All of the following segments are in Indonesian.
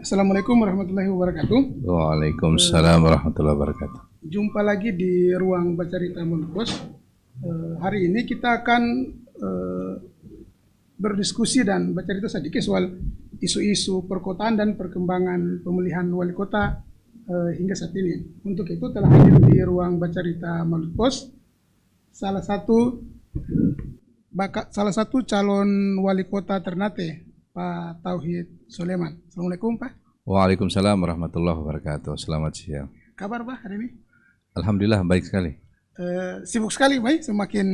Assalamualaikum warahmatullahi wabarakatuh. Waalaikumsalam warahmatullahi wabarakatuh. Jumpa lagi di ruang Bacarita Mulpos. Hari ini kita akan berdiskusi dan bercerita sedikit soal isu-isu perkotaan dan perkembangan pemilihan wali kota hingga saat ini. Untuk itu telah hadir di ruang Bacarita Mulpos salah satu calon wali kota Ternate, Pak Tauhid Soleman. Assalamualaikum, Pak. Waalaikumsalam warahmatullahi wabarakatuh. Selamat siang. Kabar, Pak, hari ini? Alhamdulillah baik sekali. Sibuk sekali, Pak, semakin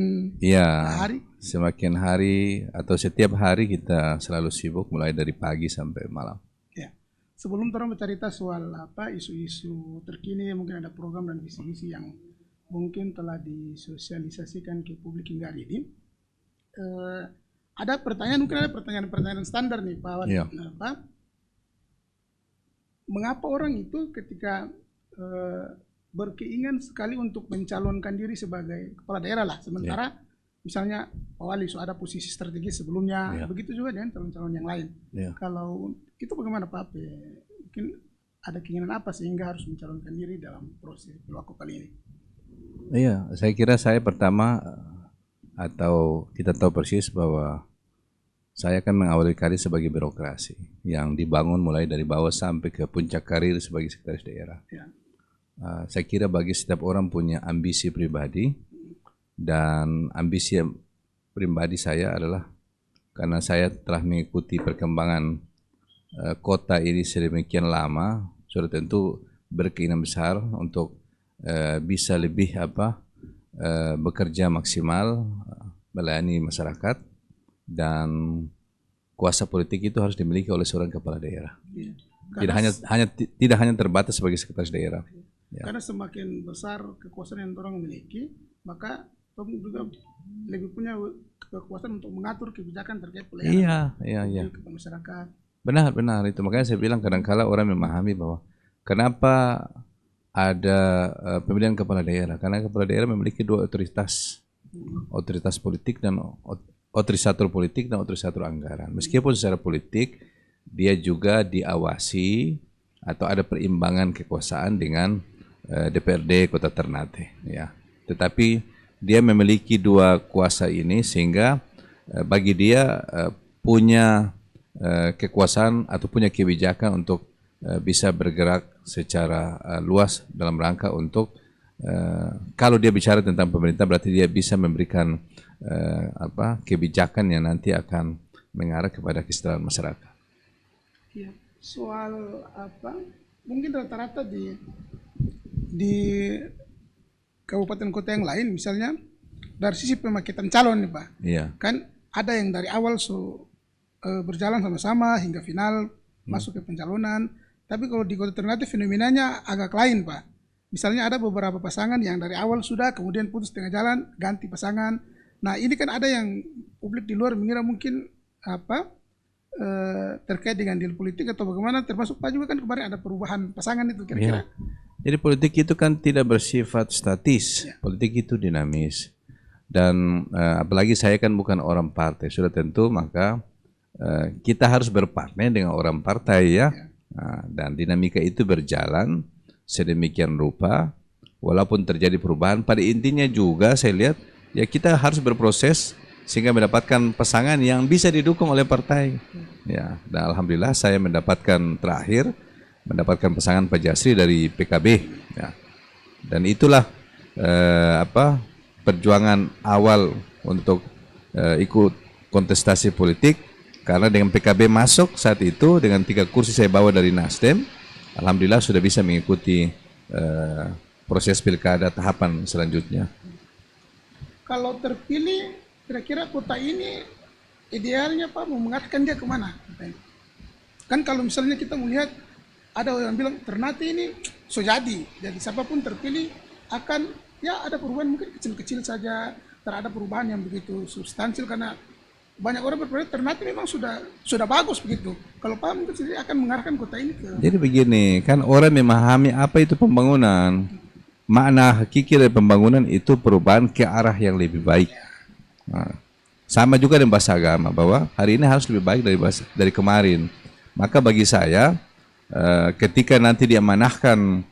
hari? Semakin hari atau setiap hari kita selalu sibuk mulai dari pagi sampai malam. Ya. Sebelum orang bercerita soal isu-isu terkini, mungkin ada program dan visi-misi yang mungkin telah disosialisasikan ke publik hingga hari ini. Ada pertanyaan standar nih, Pak. Ya. Pak, mengapa orang itu ketika berkeinginan sekali untuk mencalonkan diri sebagai kepala daerah lah, sementara misalnya Pak Wali sudah ada posisi strategis sebelumnya, begitu juga dengan calon-calon yang lain. Kalau itu bagaimana, Pak? Mungkin ada keinginan apa sehingga harus mencalonkan diri dalam proses pilwakop kali ini? Iya, saya kira saya pertama atau kita tahu persis bahwa saya akan mengawali karir sebagai birokrasi yang dibangun mulai dari bawah sampai ke puncak karir sebagai sekretaris daerah. Saya kira bagi setiap orang punya ambisi pribadi, dan ambisi pribadi saya adalah karena saya telah mengikuti perkembangan kota ini sedemikian lama, sudah tentu berkeinginan besar untuk bisa lebih bekerja maksimal, melayani masyarakat, dan kuasa politik itu harus dimiliki oleh seorang kepala daerah. Tidak hanya terbatas sebagai sekretaris daerah. Karena semakin besar kekuasaan yang orang miliki, maka orang juga lebih punya kekuasaan untuk mengatur kebijakan terkait pelayanan kepada masyarakat. Benar itu. Makanya saya bilang kadang-kala orang memahami bahwa kenapa ada pemilihan kepala daerah, karena kepala daerah memiliki dua otoritas politik dan otorisator politik dan otorisator anggaran. Meskipun secara politik dia juga diawasi atau ada perimbangan kekuasaan dengan DPRD Kota Ternate, ya. Tetapi dia memiliki dua kuasa ini sehingga bagi dia punya kekuasaan atau punya kebijakan untuk bisa bergerak secara luas dalam rangka untuk kalau dia bicara tentang pemerintah berarti dia bisa memberikan kebijakan yang nanti akan mengarah kepada kesejahteraan masyarakat. Ya, soal mungkin rata-rata di kabupaten kota yang lain, misalnya dari sisi pemaketan calon nih, Pak. Iya. Kan ada yang dari awal berjalan sama-sama hingga final masuk ke pencalonan. Tapi kalau di Kota Ternate fenomenanya agak lain, Pak. Misalnya ada beberapa pasangan yang dari awal sudah, kemudian putus tengah jalan, ganti pasangan. Nah, ini kan ada yang publik di luar mengira mungkin terkait dengan deal politik atau bagaimana, termasuk Pak juga kan kemarin ada perubahan pasangan itu kira-kira. Jadi politik itu kan tidak bersifat statis, politik itu dinamis. Dan apalagi saya kan bukan orang partai, sudah tentu maka kita harus berpartner dengan orang partai, ya. Nah, dan dinamika itu berjalan sedemikian rupa, walaupun terjadi perubahan, pada intinya juga saya lihat ya kita harus berproses sehingga mendapatkan pasangan yang bisa didukung oleh partai. Ya, dan alhamdulillah saya mendapatkan pasangan Pak Jasri dari PKB. Ya. Dan itulah perjuangan awal untuk ikut kontestasi politik. Karena dengan PKB masuk saat itu dengan 3 kursi saya bawa dari Nasdem, alhamdulillah sudah bisa mengikuti proses pilkada tahapan selanjutnya. Kalau terpilih, kira-kira kota ini idealnya, Pak, mau mengarahkan dia kemana? Kan kalau misalnya kita melihat ada orang bilang Ternate ini jadi siapapun terpilih akan ada perubahan mungkin kecil-kecil saja, terhadap perubahan yang begitu substansial, karena banyak orang berpikir Ternate memang sudah bagus begitu. Kalau Pak mungkin sendiri akan mengarahkan kota ini ke... Jadi begini, kan orang memahami apa itu pembangunan. Makna hakiki dari pembangunan itu perubahan ke arah yang lebih baik. Nah, sama juga dengan bahasa agama bahwa hari ini harus lebih baik dari kemarin. Maka bagi saya ketika nanti diamanahkan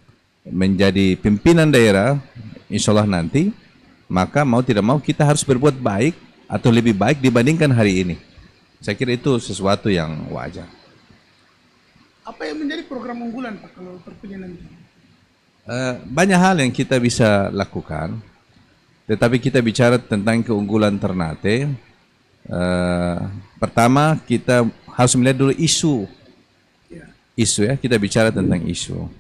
menjadi pimpinan daerah, insya Allah nanti, maka mau tidak mau kita harus berbuat baik atau lebih baik dibandingkan hari ini. Saya kira itu sesuatu yang wajar. Apa yang menjadi program unggulan Pak kalau terpilih nanti? Banyak hal yang kita bisa lakukan, tetapi kita bicara tentang keunggulan Ternate. Pertama kita harus melihat dulu isu ya, kita bicara tentang isu.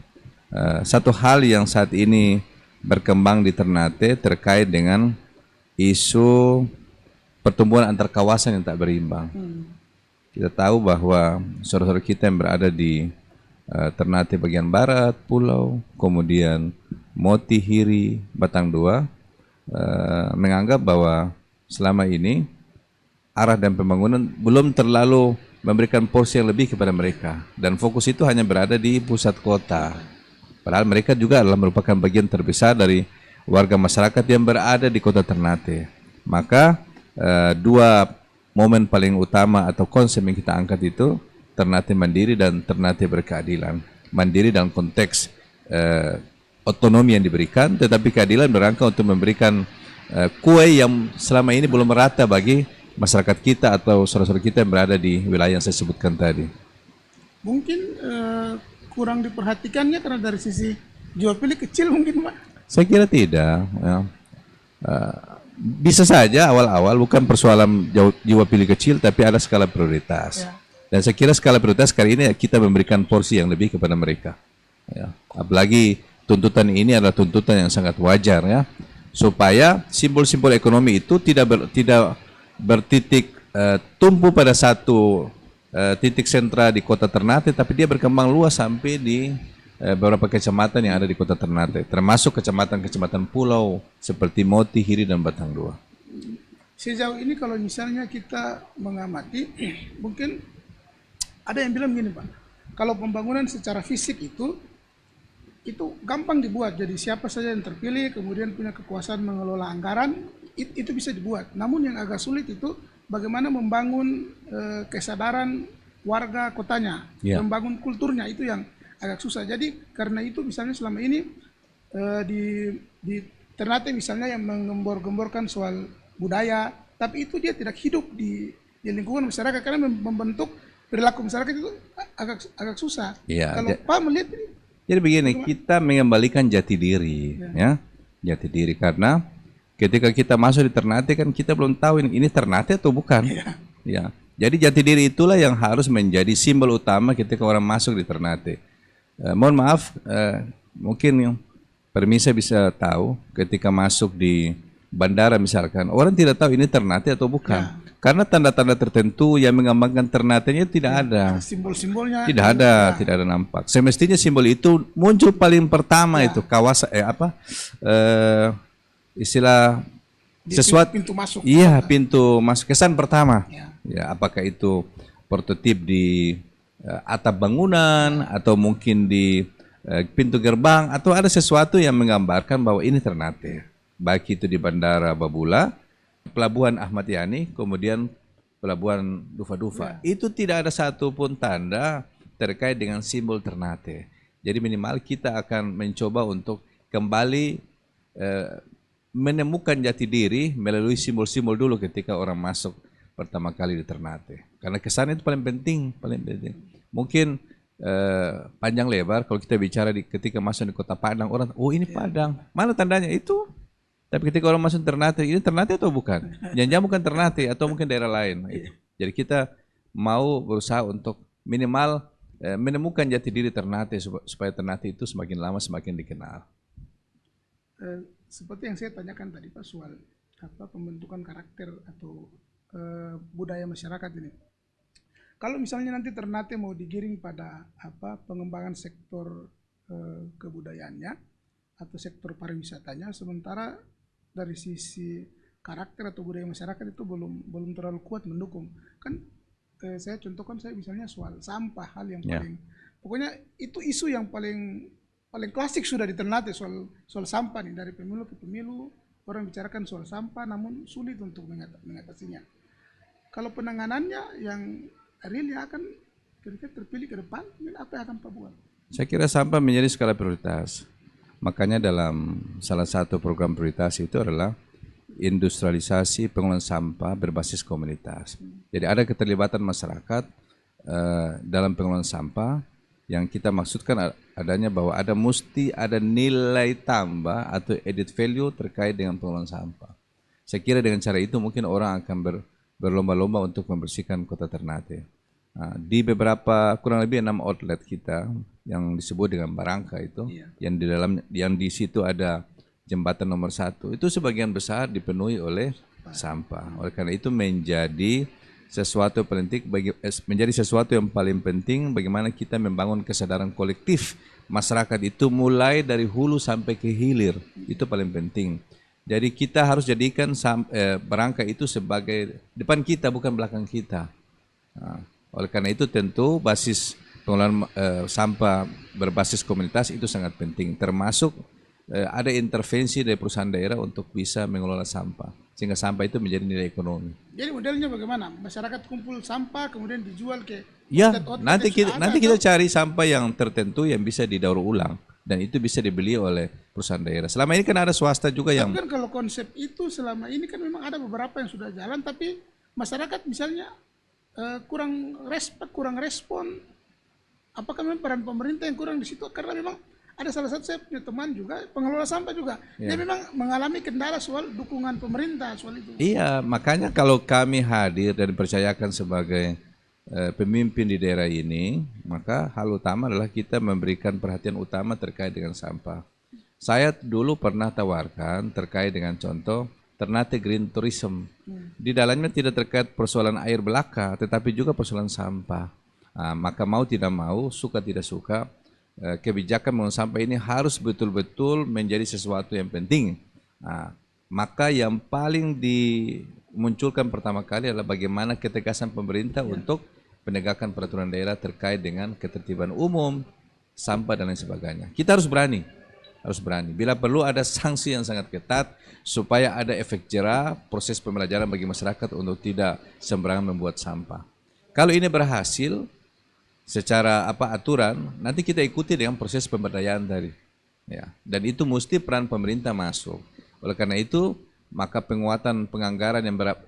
Satu hal yang saat ini berkembang di Ternate terkait dengan isu pertumbuhan antar kawasan yang tak berimbang. Kita tahu bahwa saudara-saudara kita yang berada di Ternate bagian barat, Pulau, kemudian Moti, Hiri, Batang Dua, menganggap bahwa selama ini arah dan pembangunan belum terlalu memberikan porsi yang lebih kepada mereka, dan fokus itu hanya berada di pusat kota. Padahal mereka juga adalah merupakan bagian terbesar dari warga masyarakat yang berada di kota Ternate. Maka dua momen paling utama atau konsep yang kita angkat itu Ternate Mandiri dan Ternate Berkeadilan. Mandiri dalam konteks otonomi yang diberikan, tetapi keadilan berangka untuk memberikan kue yang selama ini belum merata bagi masyarakat kita atau saudara-saudara kita yang berada di wilayah yang saya sebutkan tadi. Mungkin kurang diperhatikannya karena dari sisi jual pilih kecil mungkin Pak? Saya kira tidak. Ya. Bisa saja awal-awal bukan persoalan jiwa pilih kecil, tapi ada skala prioritas. Ya. Dan saya kira skala prioritas kali ini kita memberikan porsi yang lebih kepada mereka. Ya. Apalagi tuntutan ini adalah tuntutan yang sangat wajar ya, supaya simbol-simbol ekonomi itu tidak bertitik tumpu pada satu titik sentra di kota Ternate, tapi dia berkembang luas sampai di beberapa kecamatan yang ada di kota Ternate, termasuk kecamatan-kecamatan pulau seperti Moti, Hiri, dan Batang Dua. Sejauh ini kalau misalnya kita mengamati, mungkin ada yang bilang gini Pak, kalau pembangunan secara fisik itu gampang dibuat, jadi siapa saja yang terpilih kemudian punya kekuasaan mengelola anggaran, itu bisa dibuat. Namun yang agak sulit itu bagaimana membangun kesadaran warga kotanya, membangun kulturnya, itu yang agak susah. Jadi karena itu misalnya selama ini di Ternate misalnya yang menggembor-gemborkan soal budaya, tapi itu dia tidak hidup di lingkungan masyarakat karena membentuk perilaku masyarakat itu agak susah. Kalau Pak melihat ini, jadi begini, kita mengembalikan jati diri, ya jati diri, karena ketika kita masuk di Ternate kan kita belum tahu ini Ternate atau bukan. Ya. Jadi jati diri itulah yang harus menjadi simbol utama ketika orang masuk di Ternate. Mohon maaf, mungkin permisa bisa tahu ketika masuk di bandara misalkan, orang tidak tahu ini Ternate atau bukan. Karena tanda-tanda tertentu yang menggambarkan Ternate-nya tidak ada. Simbol-simbolnya tidak ada nampak. Semestinya simbol itu muncul paling pertama itu kawasan istilah sesuatu pintu masuk. Iya, pintu masuk, kesan pertama. Ya, apakah itu prototip di atap bangunan atau mungkin di pintu gerbang, atau ada sesuatu yang menggambarkan bahwa ini Ternate. Baik itu di Bandara Babula, Pelabuhan Ahmad Yani, kemudian Pelabuhan Dufa-Dufa. Itu tidak ada satupun tanda terkait dengan simbol Ternate. Jadi minimal kita akan mencoba untuk kembali menemukan jati diri melalui simbol-simbol dulu ketika orang masuk pertama kali di Ternate. Karena kesan itu paling penting. Mungkin panjang lebar kalau kita bicara ketika masuk di kota Padang, orang, oh ini Padang, mana tandanya itu? Tapi ketika orang masuk Ternate, ini Ternate atau bukan? Jangan-jangan bukan Ternate atau mungkin daerah lain. Jadi kita mau berusaha untuk minimal menemukan jati diri Ternate supaya Ternate itu semakin lama semakin dikenal. Seperti yang saya tanyakan tadi Pak soal pembentukan karakter atau budaya masyarakat ini. Kalau misalnya nanti Ternate mau digiring pada pengembangan sektor kebudayaannya atau sektor pariwisatanya, sementara dari sisi karakter atau budaya masyarakat itu belum terlalu kuat mendukung. Kan saya contohkan misalnya soal sampah, hal yang paling pokoknya itu isu yang paling klasik sudah di Ternate, soal sampah nih, dari pemilu ke pemilu orang bicarakan soal sampah, namun sulit untuk mengatasinya. Kalau penanganannya yang real akan kira-kira terpilih ke depan, ini apa yang akan Pak buat? Saya kira sampah menjadi skala prioritas. Makanya dalam salah satu program prioritas itu adalah industrialisasi pengolahan sampah berbasis komunitas. Jadi ada keterlibatan masyarakat dalam pengolahan sampah, yang kita maksudkan adanya bahwa mesti ada nilai tambah atau added value terkait dengan pengolahan sampah. Saya kira dengan cara itu mungkin orang akan berlomba-lomba untuk membersihkan kota Ternate. Nah, di beberapa kurang lebih 6 outlet kita yang disebut dengan Barangka itu, yang di situ ada jembatan nomor 1, itu sebagian besar dipenuhi oleh sampah. Oleh karena itu menjadi sesuatu yang paling penting bagaimana kita membangun kesadaran kolektif masyarakat itu mulai dari hulu sampai ke hilir. Itu paling penting. Jadi kita harus jadikan Barangka itu sebagai depan kita, bukan belakang kita. Nah, oleh karena itu tentu basis pengelolaan sampah berbasis komunitas itu sangat penting, termasuk ada intervensi dari perusahaan daerah untuk bisa mengelola sampah, sehingga sampah itu menjadi nilai ekonomi. Jadi modelnya bagaimana? Masyarakat kumpul sampah kemudian dijual ke ya, outlet nanti kita cari sampah yang tertentu yang bisa didaur ulang dan itu bisa dibeli oleh perusahaan daerah. Selama ini kan ada swasta juga yang. Tapi kan kalau konsep itu selama ini kan memang ada beberapa yang sudah jalan, tapi masyarakat misalnya kurang respon. Apakah memang peran pemerintah yang kurang di situ? Karena memang ada salah satu saya punya teman juga pengelola sampah juga, dia memang mengalami kendala soal dukungan pemerintah soal itu. Iya, makanya kalau kami hadir dan dipercayakan sebagai pemimpin di daerah ini, maka hal utama adalah kita memberikan perhatian utama terkait dengan sampah. Saya dulu pernah tawarkan terkait dengan contoh Ternate Green Tourism. Di dalamnya tidak terkait persoalan air belaka, tetapi juga persoalan sampah. Nah, maka mau tidak mau, suka tidak suka, kebijakan mengelola sampah ini harus betul-betul menjadi sesuatu yang penting. Nah, maka yang paling dimunculkan pertama kali adalah bagaimana ketegasan pemerintah untuk penegakan peraturan daerah terkait dengan ketertiban umum, sampah dan lain sebagainya. Kita harus berani. Bila perlu ada sanksi yang sangat ketat supaya ada efek jera, proses pembelajaran bagi masyarakat untuk tidak sembarangan membuat sampah. Kalau ini berhasil secara aturan, nanti kita ikuti dengan proses pemberdayaan tadi. Ya, dan itu mesti peran pemerintah masuk. Oleh karena itu, maka penguatan penganggaran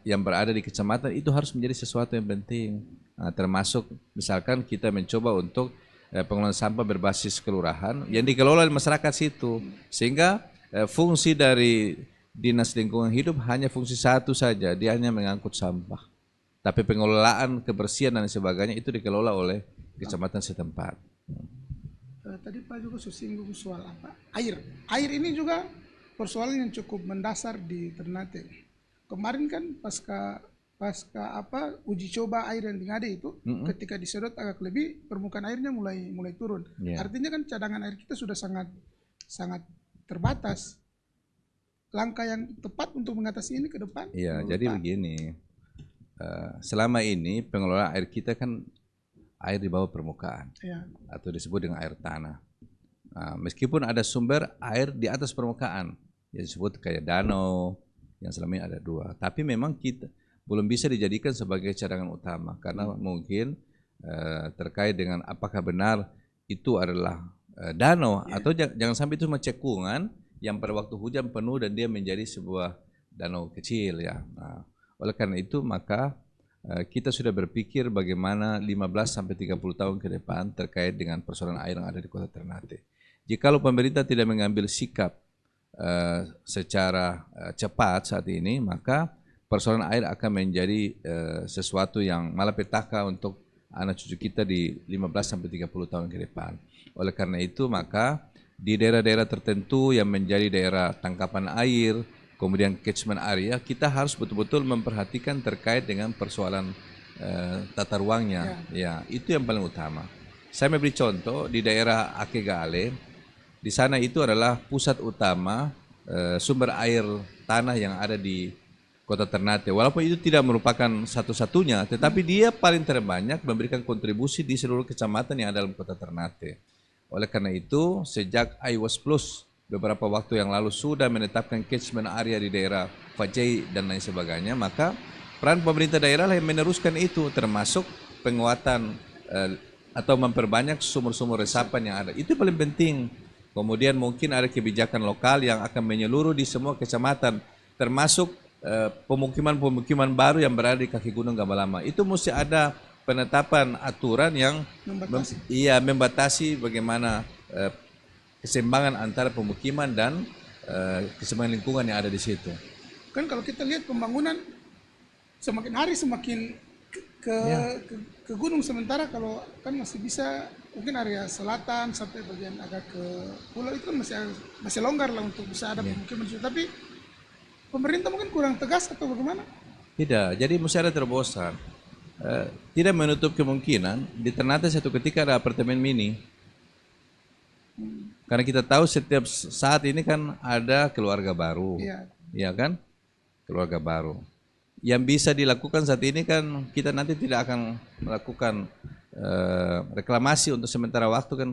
yang berada di kecamatan itu harus menjadi sesuatu yang penting. Nah, termasuk misalkan kita mencoba untuk pengelolaan sampah berbasis kelurahan yang dikelola oleh masyarakat situ, sehingga fungsi dari Dinas Lingkungan Hidup hanya fungsi satu saja, dia hanya mengangkut sampah. Tapi pengelolaan kebersihan dan sebagainya itu dikelola oleh kecamatan setempat. Tadi Pak juga singgung soal air. Air ini juga persoalan yang cukup mendasar di Ternate. Kemarin kan pasca uji coba air yang di Ngade itu, ketika disedot agak lebih, permukaan airnya mulai turun. Artinya kan cadangan air kita sudah sangat terbatas. Langkah yang tepat untuk mengatasi ini ke depan? Iya, jadi begini, selama ini pengelola air kita kan air di bawah permukaan, atau disebut dengan air tanah. Nah, meskipun ada sumber air di atas permukaan, yang disebut kayak danau, yang selama ini ada 2. Tapi memang kita belum bisa dijadikan sebagai cadangan utama, karena mungkin terkait dengan apakah benar itu adalah danau, atau jangan sampai itu cuma cekungan yang pada waktu hujan penuh dan dia menjadi sebuah danau kecil ya. Nah, oleh karena itu maka kita sudah berpikir bagaimana 15-30 tahun ke depan terkait dengan persoalan air yang ada di Kota Ternate. Jikalau pemerintah tidak mengambil sikap secara cepat saat ini, maka persoalan air akan menjadi sesuatu yang malapetaka untuk anak cucu kita di 15-30 tahun ke depan. Oleh karena itu maka di daerah-daerah tertentu yang menjadi daerah tangkapan air, kemudian catchment area, kita harus betul-betul memperhatikan terkait dengan persoalan tata ruangnya. Ya, itu yang paling utama. Saya memberi contoh di daerah Akegale, di sana itu adalah pusat utama sumber air tanah yang ada di Kota Ternate. Walaupun itu tidak merupakan satu-satunya, tetapi dia paling terbanyak memberikan kontribusi di seluruh kecamatan yang ada dalam Kota Ternate. Oleh karena itu, sejak IWAS Plus beberapa waktu yang lalu sudah menetapkan catchment area di daerah Fajai dan lain sebagainya, maka peran pemerintah daerah yang meneruskan itu, termasuk penguatan atau memperbanyak sumur-sumur resapan yang ada. Itu paling penting. Kemudian mungkin ada kebijakan lokal yang akan menyeluruh di semua kecamatan, termasuk pemukiman-pemukiman baru yang berada di kaki Gunung Gamalama. Itu mesti ada penetapan aturan yang membatasi bagaimana keseimbangan antara pemukiman dan keseimbangan lingkungan yang ada di situ. Kan kalau kita lihat pembangunan semakin hari semakin ke gunung, sementara kalau kan masih bisa mungkin area selatan sampai bagian agak ke pulau itu kan masih longgar lah untuk bisa ada pemukiman di situ. Tapi pemerintah mungkin kurang tegas atau bagaimana? Tidak, jadi mesti ada terobosan. Tidak menutup kemungkinan di Ternate satu ketika ada apartemen mini. Karena kita tahu setiap saat ini kan ada keluarga baru, ya kan? Keluarga baru. Yang bisa dilakukan saat ini kan kita nanti tidak akan melakukan reklamasi untuk sementara waktu kan.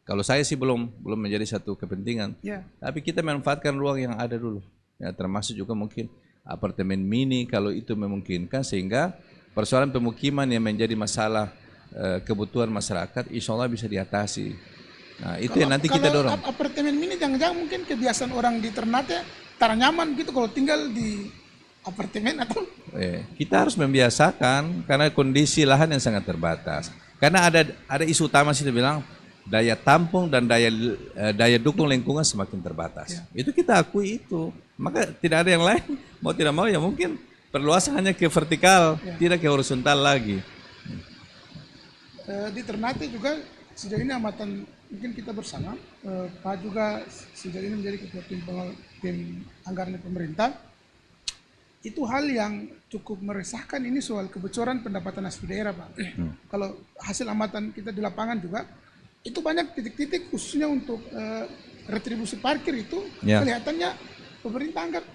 Kalau saya sih belum menjadi satu kepentingan. Tapi kita manfaatkan ruang yang ada dulu. Ya, termasuk juga mungkin apartemen mini kalau itu memungkinkan, sehingga persoalan pemukiman yang menjadi masalah kebutuhan masyarakat insya Allah bisa diatasi. Nah itu yang nanti kita dorong. Apartemen mini jangan-jangan mungkin kebiasaan orang di Ternate tak nyaman gitu kalau tinggal di apartemen atau? Kita harus membiasakan karena kondisi lahan yang sangat terbatas. Karena ada isu utama sih bilang daya tampung dan daya dukung lingkungan semakin terbatas. Itu kita akui itu. Maka tidak ada yang lain. Mau tidak mau ya mungkin perluasan hanya ke vertikal, tidak ke horizontal lagi. Di Ternate juga sejauh ini amatan mungkin kita bersama, Pak juga sejauh ini menjadi ketua tim anggaran pemerintah. Itu hal yang cukup meresahkan ini soal kebocoran pendapatan asli daerah, Pak. Kalau hasil amatan kita di lapangan juga, itu banyak titik-titik khususnya untuk retribusi parkir itu kelihatannya pemerintah anggap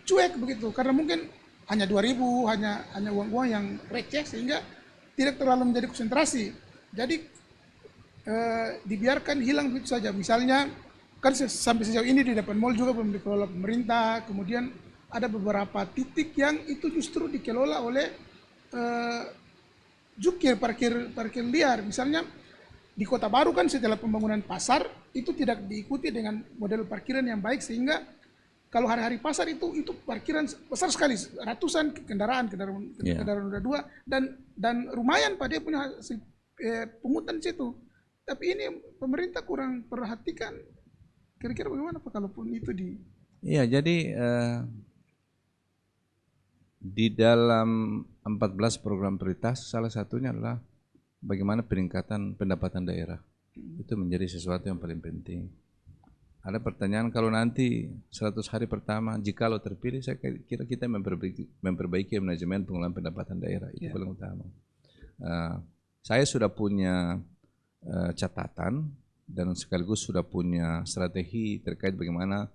cuek begitu, karena mungkin hanya 2.000, hanya uang-uang yang receh sehingga tidak terlalu menjadi konsentrasi. Jadi dibiarkan hilang begitu saja. Misalnya kan sampai sejauh ini di depan mall juga belum dikelola pemerintah, kemudian ada beberapa titik yang itu justru dikelola oleh jukir parkir liar. Misalnya di Kota Baru kan setelah pembangunan pasar itu tidak diikuti dengan model parkiran yang baik, sehingga kalau hari-hari pasar itu parkiran besar sekali, ratusan kendaraan roda dua, dan lumayan Pak dia punya pungutan di situ. Tapi ini pemerintah kurang perhatikan. Kira-kira bagaimana Pak kalaupun itu di? Iya, jadi di dalam 14 program prioritas salah satunya adalah bagaimana peningkatan pendapatan daerah. Itu menjadi sesuatu yang paling penting. Ada pertanyaan, kalau nanti 100 hari pertama jikalau terpilih, saya kira kita memperbaiki manajemen pengelolaan pendapatan daerah, itu paling utama. Saya sudah punya catatan dan sekaligus sudah punya strategi terkait bagaimana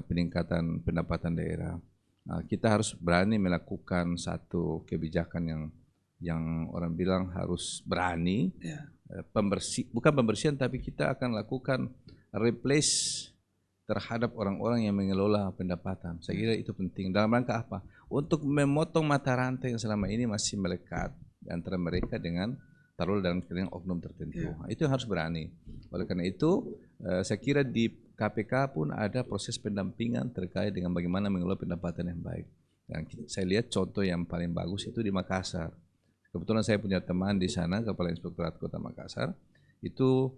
peningkatan pendapatan daerah. Kita harus berani melakukan satu kebijakan yang orang bilang harus berani, bukan pembersihan, tapi kita akan lakukan replace terhadap orang-orang yang mengelola pendapatan. Saya kira itu penting. Dalam rangka apa? Untuk memotong mata rantai yang selama ini masih melekat antara mereka dengan taruh dalam keadaan oknum tertentu. Itu yang harus berani. Oleh karena itu, saya kira di KPK pun ada proses pendampingan terkait dengan bagaimana mengelola pendapatan yang baik. Dan saya lihat contoh yang paling bagus itu di Makassar. Kebetulan saya punya teman di sana, Kepala Inspektorat Kota Makassar, itu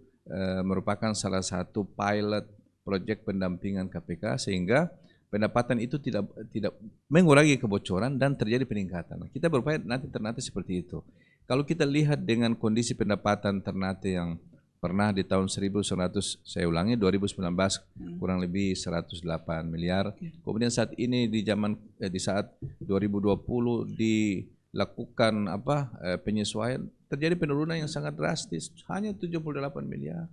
merupakan salah satu pilot proyek pendampingan KPK sehingga pendapatan itu tidak mengurangi kebocoran dan terjadi peningkatan. Kita berupaya nanti Ternate seperti itu. Kalau kita lihat dengan kondisi pendapatan Ternate yang pernah di tahun 1900, saya ulangi 2019 kurang lebih 108 miliar. Kemudian saat ini di saat 2020 dilakukan penyesuaian, terjadi penurunan yang sangat drastis, hanya 78 miliar.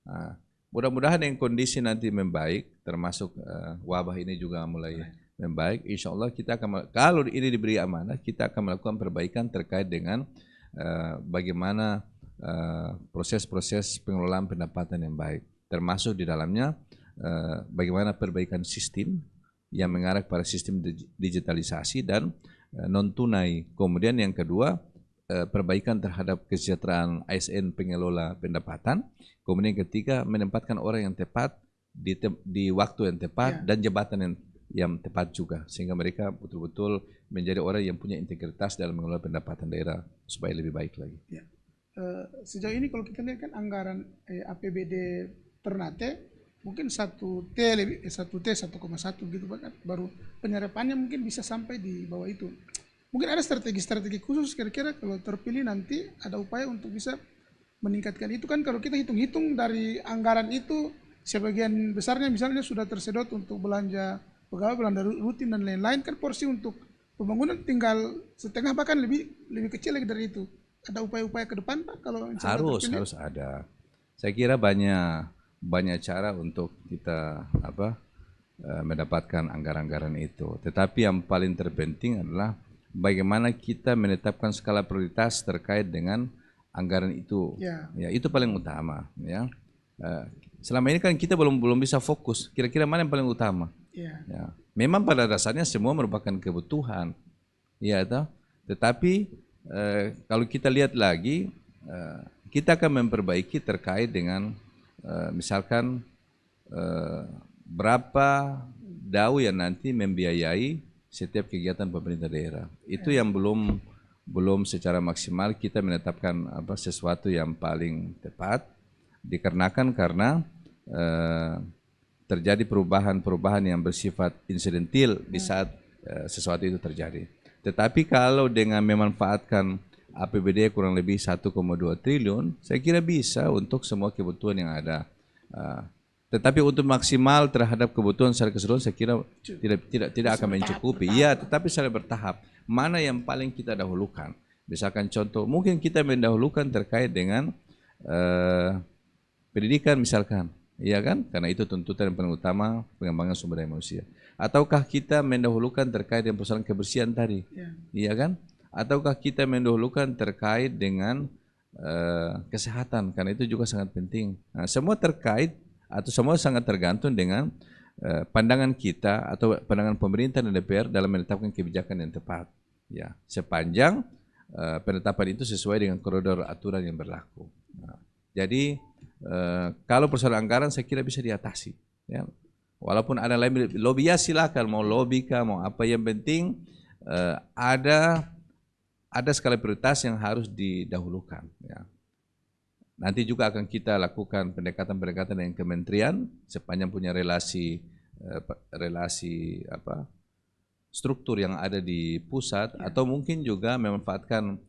Nah, mudah-mudahan yang kondisi nanti membaik, termasuk wabah ini juga mulai membaik. Insya Allah kita akan, kalau ini diberi amanah, kita akan melakukan perbaikan terkait dengan bagaimana proses-proses pengelolaan pendapatan yang baik, termasuk di dalamnya bagaimana perbaikan sistem yang mengarah pada sistem digitalisasi dan non tunai. Kemudian yang kedua, perbaikan terhadap kesejahteraan ASN pengelola pendapatan. Kemudian ketiga, menempatkan orang yang tepat di waktu yang tepat dan jabatan yang tepat juga, sehingga mereka betul-betul menjadi orang yang punya integritas dalam mengelola pendapatan daerah supaya lebih baik lagi. Ya. Sejauh ini kalau kita lihat kan anggaran APBD Ternate mungkin 1T 1,1 gitu, bahkan baru penyerapannya mungkin bisa sampai di bawah itu. Mungkin ada strategi-strategi khusus kira-kira kalau terpilih nanti ada upaya untuk bisa meningkatkan itu. Kan kalau kita hitung-hitung dari anggaran itu sebagian besarnya misalnya sudah tersedot untuk belanja pegawai, belanja rutin dan lain-lain, kan porsi untuk pembangunan tinggal setengah bahkan lebih kecil lagi dari itu. Ada upaya-upaya ke depan Pak kalau harus ada. Saya kira banyak cara untuk kita mendapatkan anggaran-anggaran itu. Tetapi yang paling terpenting adalah bagaimana kita menetapkan skala prioritas terkait dengan anggaran itu. Ya, itu paling utama. Ya. Selama ini kan kita belum bisa fokus. Kira-kira mana yang paling utama? Ya. Memang pada dasarnya semua merupakan kebutuhan. Ya, tetapi kalau kita lihat lagi, kita akan memperbaiki terkait dengan misalkan berapa DAU yang nanti membiayai setiap kegiatan pemerintah daerah. Itu yang belum secara maksimal kita menetapkan sesuatu yang paling tepat, dikarenakan karena terjadi perubahan-perubahan yang bersifat insidentil di saat sesuatu itu terjadi. Tetapi kalau dengan memanfaatkan APBD kurang lebih 1,2 triliun, saya kira bisa untuk semua kebutuhan yang ada. Tetapi untuk maksimal terhadap kebutuhan secara keseluruhan, saya kira tidak akan mencukupi. Iya, tetapi secara bertahap. Mana yang paling kita dahulukan? Misalkan contoh, mungkin kita mendahulukan terkait dengan pendidikan misalkan, iya kan? Karena itu tuntutan yang paling utama pengembangan sumber daya manusia. Ataukah kita mendahulukan terkait dengan persoalan kebersihan tadi, iya kan? Ataukah kita mendahulukan terkait dengan kesehatan, karena itu juga sangat penting. Nah, semua terkait atau semua sangat tergantung dengan pandangan kita atau pandangan pemerintah dan DPR dalam menetapkan kebijakan yang tepat. Ya, sepanjang penetapan itu sesuai dengan koridor aturan yang berlaku. Nah, jadi kalau persoalan anggaran saya kira bisa diatasi. Ya. Walaupun ada lain lobby, ya silakan mau lobby kah, mau apa, yang penting ada skala prioritas yang harus didahulukan. Ya. Nanti juga akan kita lakukan pendekatan-pendekatan dengan kementerian sepanjang punya relasi struktur yang ada di pusat, atau mungkin juga memanfaatkan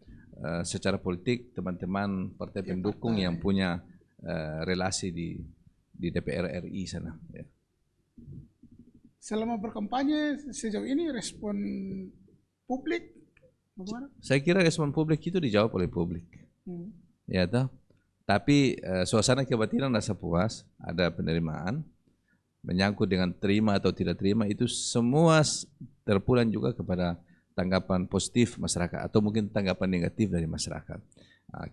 secara politik teman-teman partai pendukung yang punya relasi di DPR RI sana. Ya. Selama berkampanye sejauh ini respon publik bagaimana? Saya kira respon publik itu dijawab oleh publik. Ya toh. Tapi suasana kebatinan rasa puas, ada penerimaan, menyangkut dengan terima atau tidak terima, itu semua terpulang juga kepada tanggapan positif masyarakat atau mungkin tanggapan negatif dari masyarakat.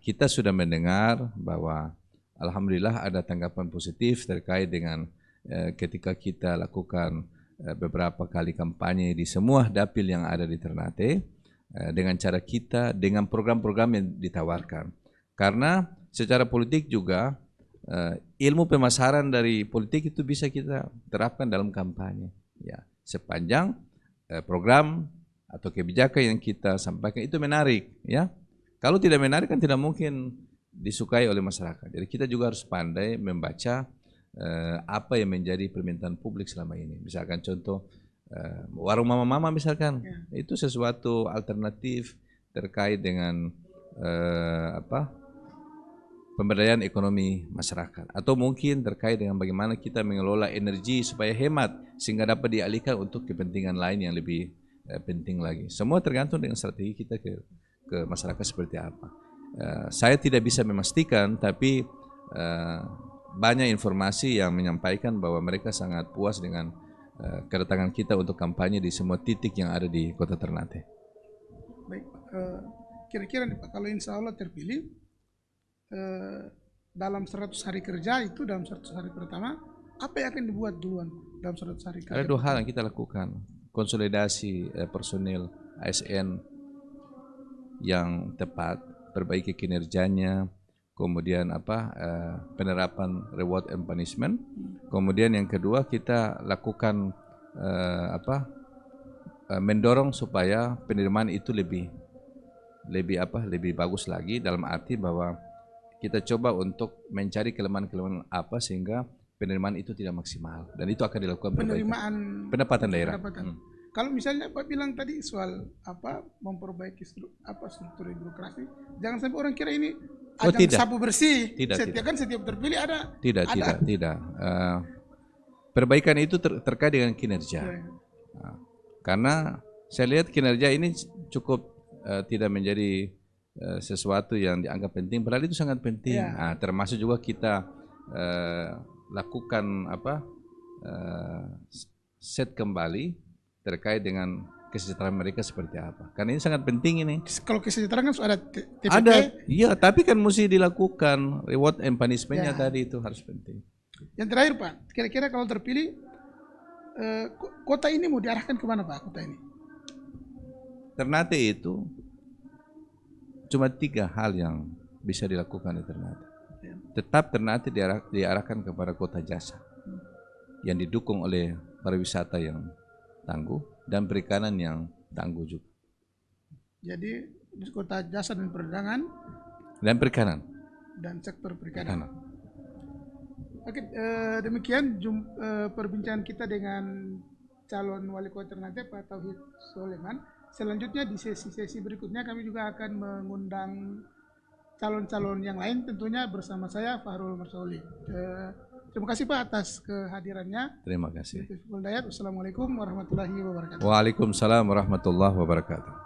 Kita sudah mendengar bahwa alhamdulillah ada tanggapan positif terkait dengan ketika kita lakukan beberapa kali kampanye di semua dapil yang ada di Ternate, dengan cara kita, dengan program-program yang ditawarkan. Karena secara politik juga ilmu pemasaran dari politik itu bisa kita terapkan dalam kampanye. Ya, sepanjang program atau kebijakan yang kita sampaikan itu menarik. Ya, kalau tidak menarik kan tidak mungkin disukai oleh masyarakat. Jadi kita juga harus pandai membaca apa yang menjadi permintaan publik selama ini. Misalkan contoh warung mama-mama misalkan, itu sesuatu alternatif terkait dengan pemberdayaan ekonomi masyarakat, atau mungkin terkait dengan bagaimana kita mengelola energi supaya hemat sehingga dapat dialihkan untuk kepentingan lain yang lebih penting lagi. Semua tergantung dengan strategi kita ke masyarakat seperti apa. Saya tidak bisa memastikan, tapi banyak informasi yang menyampaikan bahwa mereka sangat puas dengan kedatangan kita untuk kampanye di semua titik yang ada di Kota Ternate. Baik, kira-kira nih Pak, kalau insya Allah terpilih, dalam 100 hari kerja itu, dalam 100 hari pertama, apa yang akan dibuat duluan dalam 100 hari kerja? Ada 2 hal yang kita lakukan. Konsolidasi personil ASN yang tepat, perbaiki kinerjanya, kemudian penerapan reward and punishment. Kemudian yang kedua kita lakukan mendorong supaya penerimaan itu lebih bagus lagi, dalam arti bahwa kita coba untuk mencari kelemahan-kelemahan apa sehingga penerimaan itu tidak maksimal, dan itu akan dilakukan penerimaan pendapatan daerah. Kalau misalnya Pak bilang tadi soal memperbaiki struktur birokrasi, jangan sampai orang kira ini ajang sapu bersih. Setiap terpilih ada. Tidak. Perbaikan itu terkait dengan kinerja. Karena saya lihat kinerja ini cukup tidak menjadi sesuatu yang dianggap penting, padahal itu sangat penting. Termasuk juga kita lakukan set kembali terkait dengan kesejahteraan mereka seperti apa. Karena ini sangat penting ini. Kalau kesejahteraan kan sudah ada TPP. Ada, iya, tapi kan mesti dilakukan reward and punishment-nya tadi, itu harus penting. Yang terakhir Pak, kira-kira kalau terpilih kota ini mau diarahkan kemana Pak, kota ini? Ternate itu cuma 3 hal yang bisa dilakukan di Ternate. Tetap Ternate diarahkan kepada kota jasa yang didukung oleh pariwisata yang tangguh dan perikanan yang tangguh juga. Jadi kota jasa dan perdagangan dan perikanan dan sektor perikanan. Oke, demikian perbincangan kita dengan calon wali kota Ternate Pak Tauhid Soleman. Selanjutnya di sesi-sesi berikutnya kami juga akan mengundang calon-calon yang lain, tentunya bersama saya Fahrul Marsauli. Terima kasih Pak atas kehadirannya. Terima kasih. Assalamualaikum warahmatullahi wabarakatuh. Waalaikumsalam warahmatullahi wabarakatuh.